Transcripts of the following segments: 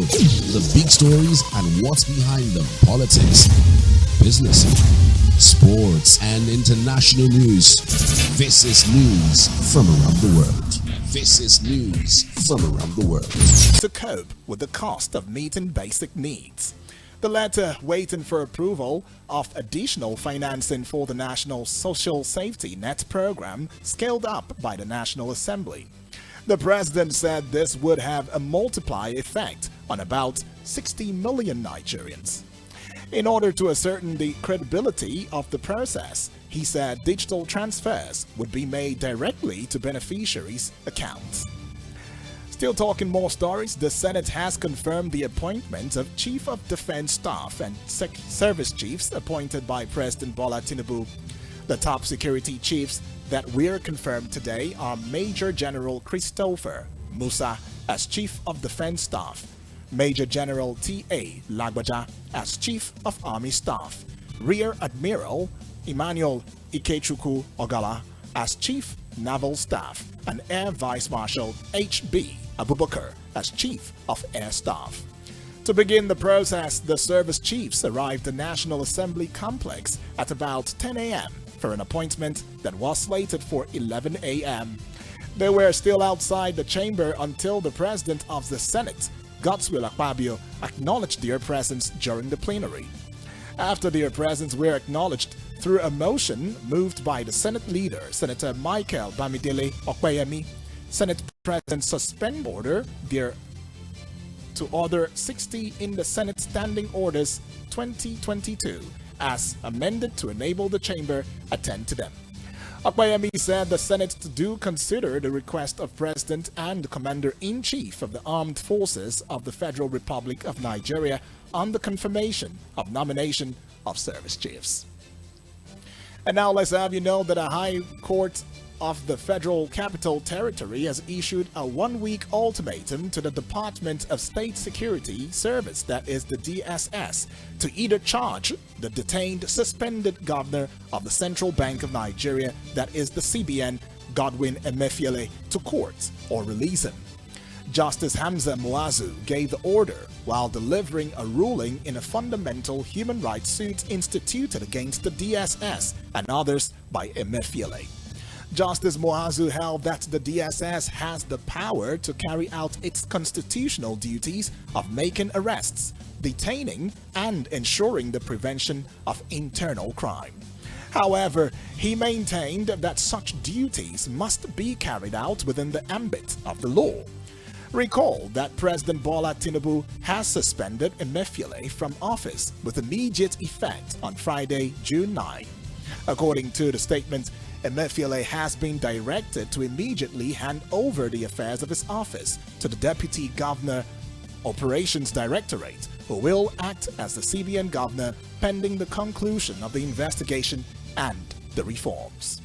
the big stories and what's behind them. Politics, business, sports, and international news. This is news from around the world. This is news from around the world. To cope with the cost of meeting basic needs. The letter waiting for approval of additional financing for the National Social Safety Net program scaled up by the National Assembly. The president said this would have a multiplier effect on about 60 million Nigerians. In order to ascertain the credibility of the process, he said digital transfers would be made directly to beneficiaries' accounts. Still talking more stories, the Senate has confirmed the appointment of Chief of Defense Staff and Service Chiefs appointed by President Bola Tinubu. The top security chiefs that were confirmed today are Major General Christopher Musa as Chief of Defense Staff, Major General T.A. Lagbaja as Chief of Army Staff, Rear Admiral Emmanuel Ikechukwu Ogala as Chief Naval Staff, and Air Vice Marshal H.B. Abubakar as Chief of Air Staff. To begin the process, the service chiefs arrived at the National Assembly complex at about 10 a.m. for an appointment that was slated for 11 a.m. They were still outside the chamber until the President of the Senate, Godswill Akpabio, acknowledged their presence during the plenary. After their presence were acknowledged through a motion moved by the Senate leader, Senator Michael Bamidele Okweyemi, Senate President suspend order there to Order 60 in the Senate Standing Orders 2022 as amended to enable the chamber attend to them. Okweyemi said the Senate do consider the request of President and Commander-in-Chief of the Armed Forces of the Federal Republic of Nigeria on the confirmation of nomination of service chiefs. And now let's have you know that a High Court of the Federal Capital Territory has issued a one-week ultimatum to the Department of State Security Service, that is the DSS, to either charge the detained suspended governor of the Central Bank of Nigeria, that is the CBN, Godwin Emefiele, to court or release him. Justice Hamza Muazu gave the order while delivering a ruling in a fundamental human rights suit instituted against the DSS and others by Emefiele. Justice Muazu held that the DSS has the power to carry out its constitutional duties of making arrests, detaining, and ensuring the prevention of internal crime. However, he maintained that such duties must be carried out within the ambit of the law. Recall that President Bola Tinubu has suspended Emefiele from office with immediate effect on Friday, June 9. According to the statement, Emefiele has been directed to immediately hand over the affairs of his office to the Deputy Governor Operations Directorate, who will act as the CBN governor pending the conclusion of the investigation and the reforms.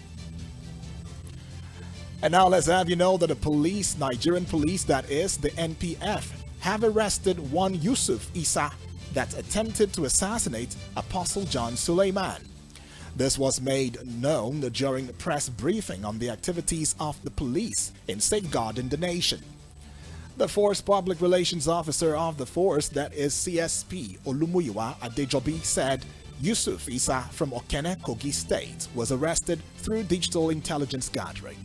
And now let's have you know that the police, Nigerian police, that is the NPF, have arrested one Yusuf Isa that attempted to assassinate Apostle John Suleiman. This was made known during a press briefing on the activities of the police in safeguarding the nation. The Force Public Relations Officer of the Force, that is CSP Olumuyiwa Adejobi, said Yusuf Isa from Okene, Kogi State, was arrested through digital intelligence gathering.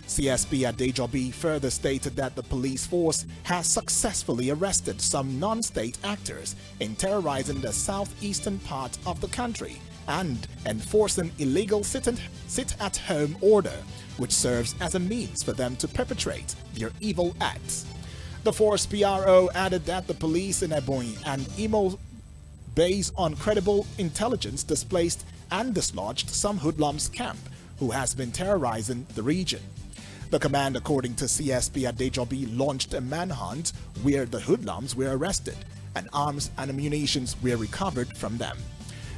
CSP Adejobi further stated that the police force has successfully arrested some non-state actors in terrorizing the southeastern part of the country and enforcing illegal sit-at-home order, which serves as a means for them to perpetrate their evil acts. The Force PRO added that the police in Ebonyi and Imo, based on credible intelligence, displaced and dislodged some hoodlums camp who has been terrorizing the region. The command, according to CSP Adejobi, launched a manhunt where the hoodlums were arrested and arms and ammunition were recovered from them.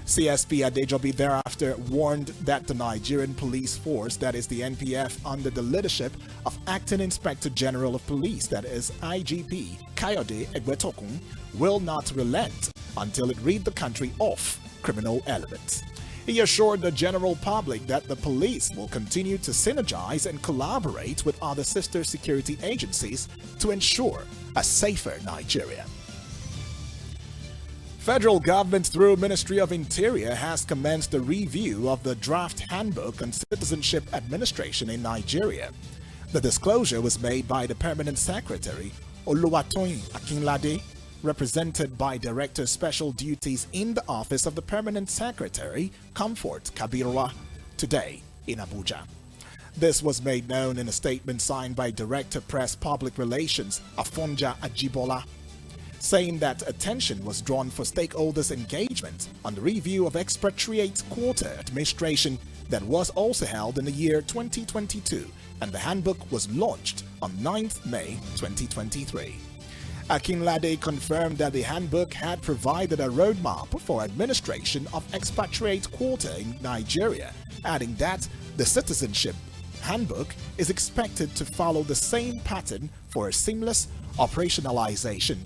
CSP Adejobi thereafter warned that the Nigerian police force, that is the NPF, under the leadership of Acting Inspector General of Police, that is IGP Kayode Egbetokun, will not relent until it rid the country of criminal elements. He assured the general public that the police will continue to synergize and collaborate with other sister security agencies to ensure a safer Nigeria. federal government, through Ministry of Interior, has commenced a review of the draft handbook on citizenship administration in Nigeria. The disclosure was made by the Permanent Secretary, Oluwatoyin Akinlade, represented by Director Special Duties in the Office of the Permanent Secretary, Comfort Kabirwa, today in Abuja. This was made known in a statement signed by Director Press Public Relations, Afonja Ajibola, saying that attention was drawn for stakeholders' engagement on the review of expatriate quarter administration that was also held in the year 2022, and the handbook was launched on 9th May 2023. Akinlade confirmed that the handbook had provided a roadmap for administration of expatriate quarter in Nigeria, adding that the citizenship handbook is expected to follow the same pattern for a seamless operationalization.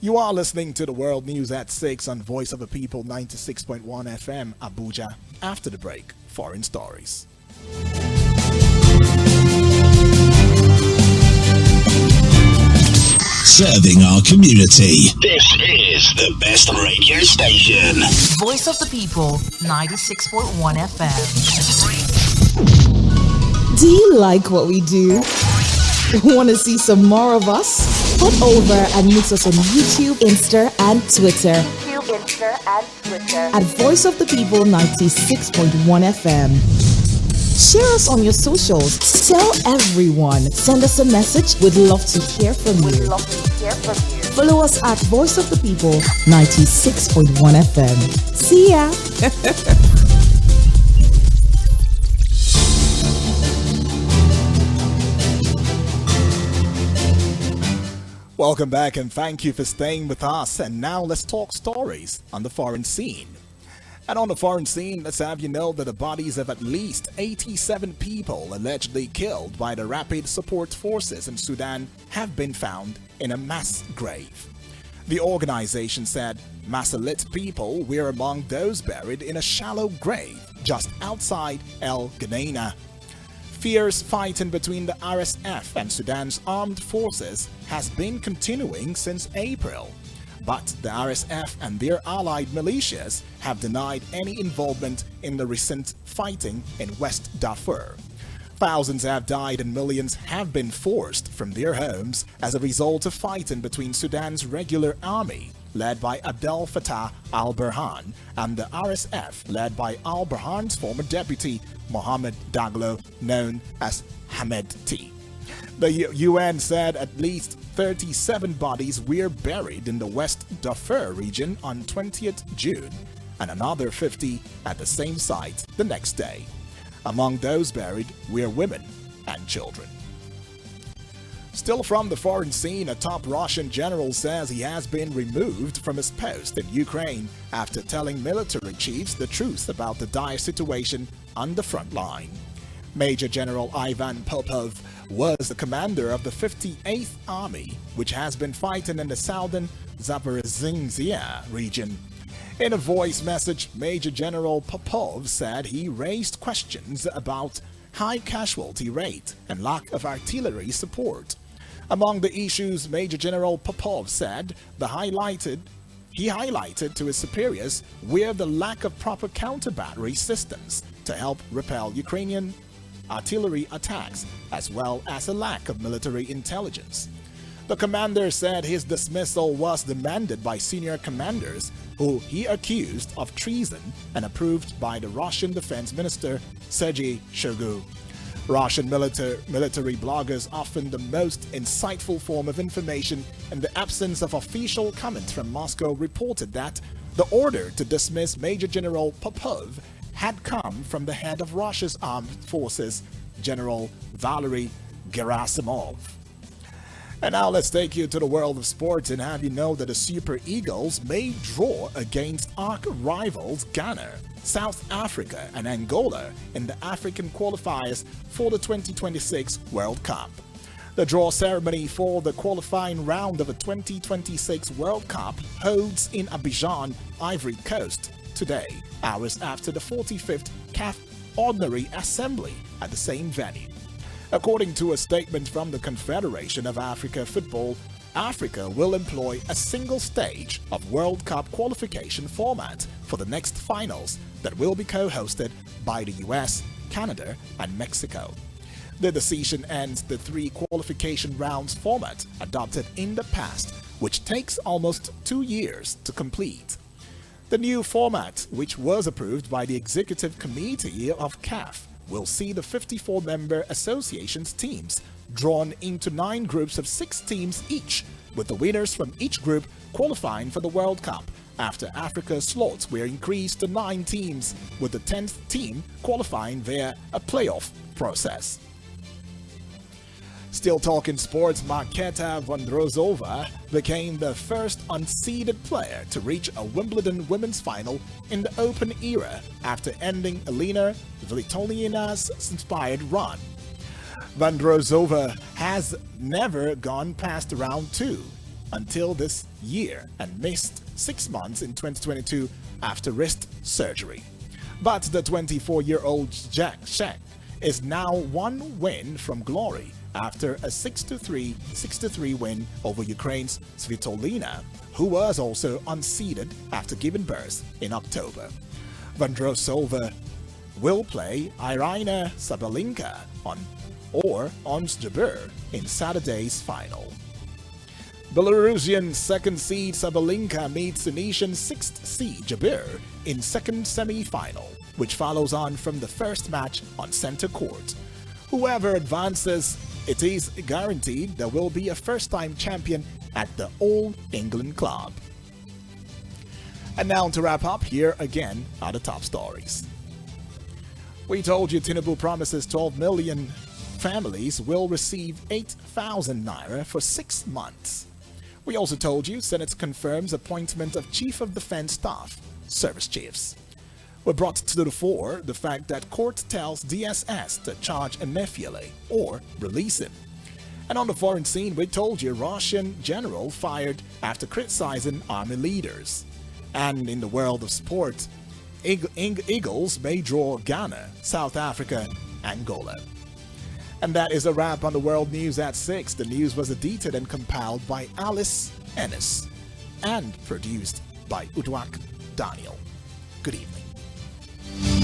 You are listening to the World News at 6 on Voice of the People 96.1 FM Abuja. After the break, foreign stories. Serving our community. This is the best radio station. Voice of the People 96.1 FM. Do you like what we do? Want to see some more of us? Head over and meet us on YouTube, Insta, and Twitter. At Voice of the People 96.1 FM. Share us on your socials. Tell everyone. Send us a message. We'd love to hear from you. Follow us at Voice of the People 96.1 FM. See ya. Welcome back and thank you for staying with us. And now let's talk stories on the foreign scene. And on the foreign scene, let's have you know that the bodies of at least 87 people allegedly killed by the Rapid Support Forces in Sudan have been found in a mass grave. The organization said Masalit people were among those buried in a shallow grave just outside El Geneina. Fierce fighting between the RSF and Sudan's armed forces has been continuing since April, but the RSF and their allied militias have denied any involvement in the recent fighting in West Darfur. Thousands have died and millions have been forced from their homes as a result of fighting between Sudan's regular army, led by Abdel Fattah al-Burhan, and the RSF, led by al-Burhan's former deputy, Mohamed Daglo, known as Hamedti. The UN said at least 37 bodies were buried in the West Darfur region on 20th June, and another 50 at the same site the next day. Among those buried were women and children. Still from the foreign scene, a top Russian general says he has been removed from his post in Ukraine after telling military chiefs the truth about the dire situation on the front line. Major General Ivan Popov was the commander of the 58th Army, which has been fighting in the southern Zaporizhzhia region. In a voice message, Major General Popov said he raised questions about high casualty rate and lack of artillery support. Among the issues Major General Popov said he highlighted to his superiors were the lack of proper counter-battery systems to help repel Ukrainian artillery attacks, as well as a lack of military intelligence. The commander said his dismissal was demanded by senior commanders who he accused of treason and approved by the Russian Defense Minister Sergei Shoigu. Russian military bloggers, often the most insightful form of information in the absence of official comment from Moscow, reported that the order to dismiss Major General Popov had come from the head of Russia's armed forces, General Valery Gerasimov. And now let's take you to the world of sports and have you know that the Super Eagles may draw against arch-rivals Ghana, South Africa and Angola in the African qualifiers for the 2026 World Cup. The draw ceremony for the qualifying round of the 2026 World Cup holds in Abidjan, Ivory Coast today, hours after the 45th CAF Ordinary Assembly at the same venue. According to a statement from the Confederation of Africa Football, Africa will employ a single stage of World Cup qualification format for the next finals that will be co-hosted by the US, Canada, and Mexico. The decision ends the 3 qualification rounds format adopted in the past, which takes almost 2 years to complete. The new format, which was approved by the Executive Committee of CAF, will see the 54-member association's teams drawn into 9 groups of 6 teams each, with the winners from each group qualifying for the World Cup after Africa's slots were increased to 9 teams, with the 10th team qualifying via a playoff process. Still talking sports, Marketa Vondrousova became the first unseeded player to reach a Wimbledon women's final in the Open era after ending Elena Svitolina's inspired run. Vondrousova has never gone past round 2 until this year and missed 6 months in 2022 after wrist surgery. But the 24-year-old Czech is now 1 win from glory after a 6-3 win over Ukraine's Svitolina, who was also unseeded after giving birth in October. Vondrousova will play Irina Sabalenka on Ons Jabeur in Saturday's final. Belarusian 2nd seed Sabalenka meets Tunisian 6th seed Jabeur in 2nd semi-final, which follows on from the first match on center court. Whoever advances, it is guaranteed there will be a first-time champion at the All England Club. And now to wrap up, here again are the top stories. We told you Tinubu promises 12 million families will receive 8,000 naira for 6 months. We also told you Senate confirms appointment of Chief of Defense Staff, Service Chiefs. We brought to the fore the fact that court tells DSS to charge Emefiele or release him. And on the foreign scene, we told you Russian general fired after criticizing army leaders. And in the world of sport, Eagles may draw Ghana, South Africa, Angola. And that is a wrap on the World News at 6. The news was edited and compiled by Alice Ennis and produced by Udwak Daniel. Good evening.